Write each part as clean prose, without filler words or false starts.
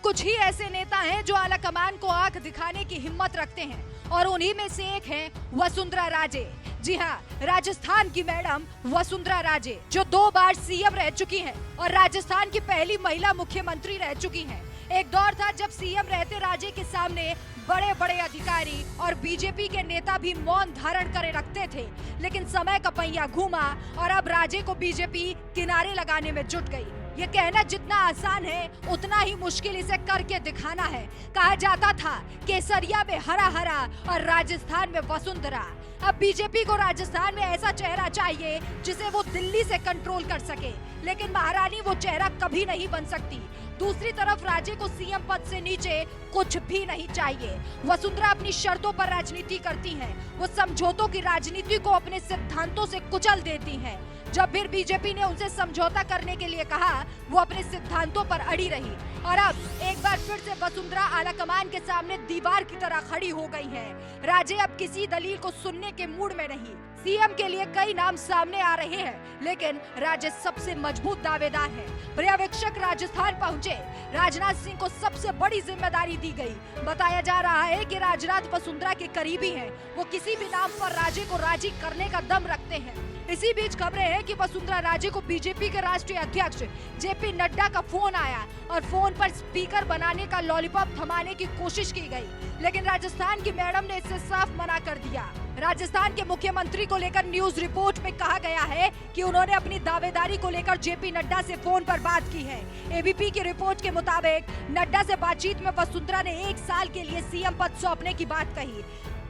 कुछ ही ऐसे नेता हैं जो आला कमान को आंख दिखाने की हिम्मत रखते हैं और उन्हीं में से एक है वसुंधरा राजे। जी हाँ, राजस्थान की मैडम वसुंधरा राजे, जो 2 बार सीएम रह चुकी हैं और राजस्थान की पहली महिला मुख्यमंत्री रह चुकी हैं। एक दौर था जब सीएम रहते राजे के सामने बड़े बड़े अधिकारी और बीजेपी के नेता भी मौन धारण करे रखते थे, लेकिन समय का पहिया घूमा और अब राजे को बीजेपी किनारे लगाने में जुट गई। ये कहना जितना आसान है उतना ही मुश्किल इसे करके दिखाना है। कहा जाता था केसरिया में हरा हरा और राजस्थान में वसुंधरा। अब बीजेपी को राजस्थान में ऐसा चेहरा चाहिए जिसे वो दिल्ली से कंट्रोल कर सके, लेकिन महारानी वो चेहरा कभी नहीं बन सकती। दूसरी तरफ राजे को सीएम पद से नीचे कुछ भी नहीं चाहिए। वसुंधरा अपनी शर्तों पर राजनीति करती हैं। वो समझौतों की राजनीति को अपने सिद्धांतों से कुचल देती हैं। जब फिर बीजेपी ने उनसे समझौता करने के लिए कहा, वो अपने सिद्धांतों पर अड़ी रही और अब एक बार फिर से वसुंधरा आलाकमान के सामने दीवार की तरह खड़ी हो गई है। राजे अब किसी दलील को सुनने के मूड में नहीं। सीएम के लिए कई नाम सामने आ रहे हैं, लेकिन राजे सबसे मजबूत दावेदार है। पर्यवेक्षक राजस्थान पहुंचे। राजनाथ सिंह को सबसे बड़ी जिम्मेदारी दी गई। बताया जा रहा है कि राजनाथ वसुंधरा के करीबी हैं। वो किसी भी नाम पर राजे को राजी करने का दम रखते हैं। इसी बीच खबरें हैं कि वसुंधरा राजे को बीजेपी के राष्ट्रीय अध्यक्ष जेपी नड्डा का फोन आया और फोन पर स्पीकर बनाने का लॉलीपॉप थमाने की कोशिश की गई, लेकिन राजस्थान की मैडम ने इससे साफ मना कर दिया। राजस्थान के मुख्यमंत्री को लेकर न्यूज रिपोर्ट में कहा गया है कि उन्होंने अपनी दावेदारी को लेकर जेपी नड्डा से फोन पर बात की है। एबीपी की रिपोर्ट के मुताबिक नड्डा से बातचीत में वसुंधरा ने 1 साल के लिए सीएम पद सौंपने की बात कही।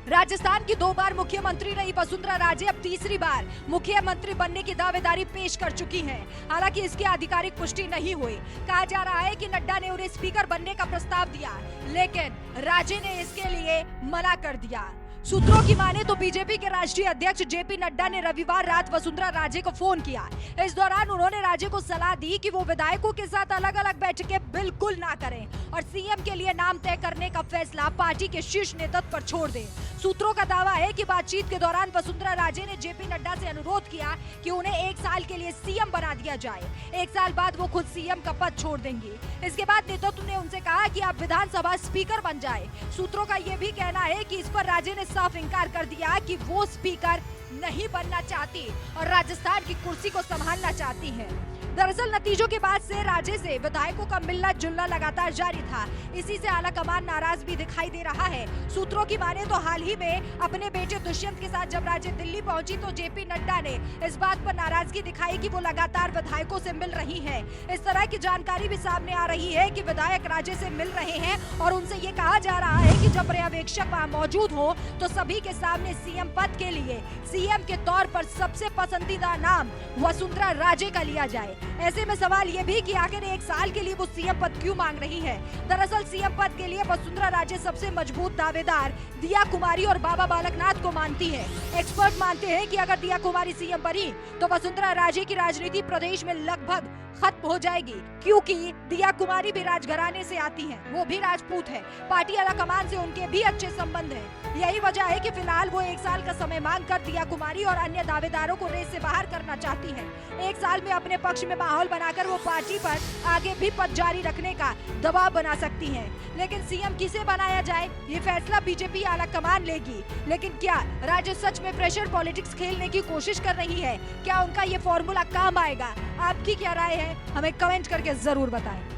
राजस्थान की 2 बार मुख्यमंत्री रही वसुंधरा राजे अब तीसरी बार मुख्यमंत्री बनने की दावेदारी पेश कर चुकी हैं। हालांकि इसकी आधिकारिक पुष्टि नहीं हुई। कहा जा रहा है कि नड्डा ने उन्हें स्पीकर बनने का प्रस्ताव दिया, लेकिन राजे ने इसके लिए मना कर दिया। सूत्रों की माने तो बीजेपी के राष्ट्रीय अध्यक्ष जेपी नड्डा ने रविवार रात वसुंधरा राजे को फोन किया। इस दौरान उन्होंने राजे को सलाह दी कि वो विधायकों के साथ अलग अलग बैठकें बिल्कुल ना करें और सीएम के लिए नाम तय करने का फैसला पार्टी के शीर्ष नेतृत्व पर छोड़ दें। सूत्रों का दावा है कि बातचीत के दौरान वसुंधरा राजे ने जेपी नड्डा से अनुरोध किया कि उन्हें 1 साल के लिए सीएम बना दिया जाए। 1 साल बाद वो खुद सीएम का पद छोड़ देंगी। इसके बाद नेतृत्व ने उनसे कहा कि आप विधानसभा स्पीकर बन जाए। सूत्रों का ये भी कहना है कि इस पर राजे ने साफ इनकार कर दिया कि वो स्पीकर नहीं बनना चाहती और राजस्थान की कुर्सी को संभालना चाहती है। दरअसल नतीजों के बाद से राजे से विधायकों का मिलना जुलना लगातार जारी था। इसी से आलाकमान नाराज भी दिखाई दे रहा है। सूत्रों की माने तो हाल ही में अपने बेटे दुष्यंत के साथ जब राजे दिल्ली पहुंची तो जेपी नड्डा ने इस बात पर नाराजगी दिखाई कि वो लगातार विधायकों से मिल रही है। इस तरह की जानकारी भी सामने आ रही है कि विधायक राजे से मिल रहे हैं और उनसे ये कहा जा रहा है कि जब पर्यवेक्षक वहाँ मौजूद हो तो सभी के सामने सीएम पद के लिए सीएम के तौर पर सबसे पसंदीदा नाम वसुंधरा राजे का लिया जाए। ऐसे में सवाल ये भी कि आखिर 1 साल के लिए वो सीएम पद क्यों मांग रही है। दरअसल सीएम पद के लिए वसुंधरा राजे सबसे मजबूत दावेदार दिया कुमारी और बाबा बालकनाथ को मानती है। एक्सपर्ट मानते हैं कि अगर दिया कुमारी सीएम बनी तो वसुंधरा राजे की राजनीति प्रदेश में लगभग खत्म हो जाएगी, क्योंकि दिया कुमारी भी राजघराने से आती हैं, वो भी राजपूत है। पार्टी आलाकमान से उनके भी अच्छे संबंध हैं। यही वजह है कि फिलहाल वो 1 साल का समय मांगकर दिया कुमारी और अन्य दावेदारों को रेस से बाहर करना चाहती है। 1 साल में अपने पक्ष में माहौल बनाकर वो पार्टी पर आगे भी पद जारी रखने का दबाव बना सकती है। लेकिन सीएम किसे बनाया जाए ये फैसला बीजेपी आलाकमान लेगी। लेकिन क्या राजे सच में प्रेशर पॉलिटिक्स खेलने की कोशिश कर रही है? क्या उनका ये फॉर्मूला काम आएगा? आपकी क्या राय है? हमें कमेंट करके जरूर बताएं।